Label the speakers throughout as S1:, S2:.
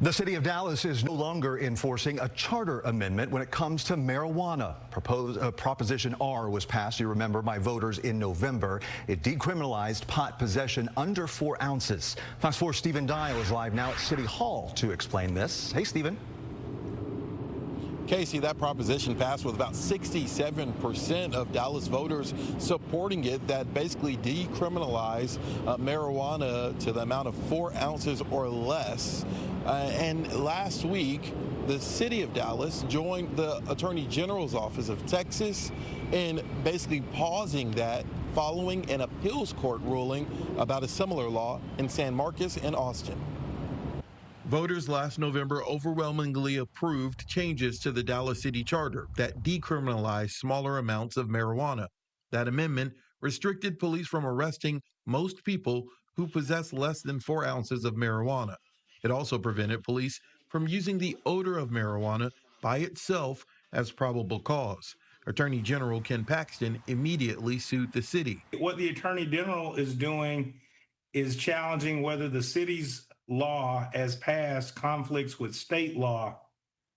S1: The city of Dallas is no longer enforcing a charter amendment when it comes to marijuana. Proposition R was passed, you remember, by voters in November. It decriminalized pot possession under 4 ounces. Fox 4 Stephen Dial is live now at City Hall to explain this. Hey, Stephen.
S2: Casey, that proposition passed with about 67% of Dallas voters supporting it, that basically decriminalize marijuana to the amount of 4 ounces or less. And last week, the city of Dallas joined the Attorney General's office of Texas in basically pausing that following an appeals court ruling about a similar law in San Marcos and Austin. Voters last November overwhelmingly approved changes to the Dallas City Charter that decriminalized smaller amounts of marijuana. That amendment restricted police from arresting most people who possess less than 4 ounces of marijuana. It also prevented police from using the odor of marijuana by itself as probable cause. Attorney General Ken Paxton immediately sued the city.
S3: What the Attorney General is doing is challenging whether the city's law as passed conflicts with state law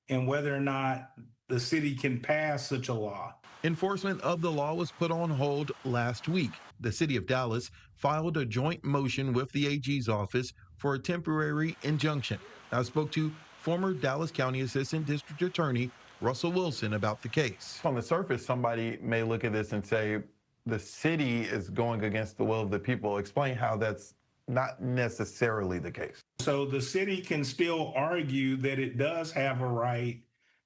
S3: and whether or not the city can pass such a law.
S2: Enforcement of the law was put on hold last week. The city of Dallas filed a joint motion with the AG's office for a temporary injunction. I spoke to former Dallas County Assistant District Attorney Russell Wilson about the case.
S4: On the surface, somebody may look at this and say the city is going against the will of the people. Explain how that's not necessarily the case.
S3: So the city can still argue that it does have a right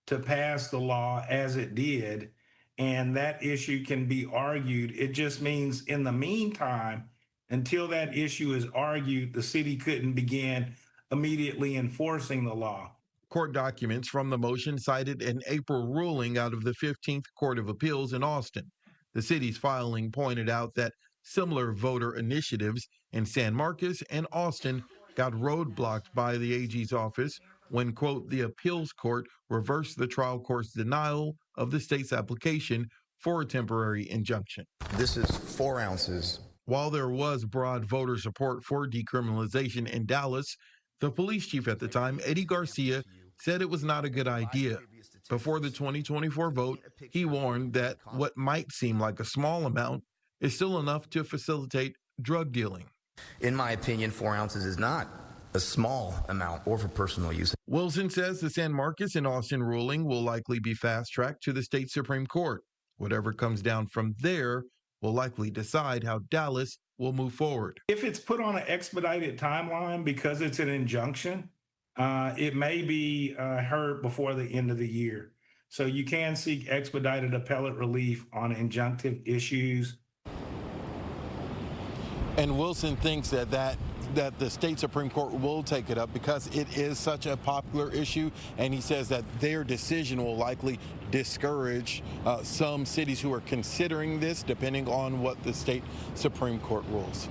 S3: to pass the law as it did, and that issue can be argued. It just means in the meantime, until that issue is argued, the city couldn't begin immediately enforcing the law.
S2: Court documents from the motion cited an April ruling out of the 15th Court of Appeals in Austin. The city's filing pointed out that similar voter initiatives in San Marcos and Austin got roadblocked by the AG's office when, quote, the appeals court reversed the trial court's denial of the state's application for a temporary injunction.
S5: This is 4 ounces.
S2: While there was broad voter support for decriminalization in Dallas, the police chief at the time, Eddie Garcia, said it was not a good idea. Before the 2024 vote, he warned that what might seem like a small amount is still enough to facilitate drug dealing.
S5: In my opinion, 4 ounces is not a small amount or for personal use.
S2: Wilson says the San Marcos and Austin ruling will likely be fast-tracked to the state Supreme Court. Whatever comes down from there will likely decide how Dallas will move forward.
S3: If it's put on an expedited timeline because it's an injunction, it may be heard before the end of the year. So you can seek expedited appellate relief on injunctive issues.
S2: And Wilson thinks that the state Supreme Court will take it up because it is such a popular issue, and he says that their decision will likely discourage some cities who are considering this, depending on what the state Supreme Court rules.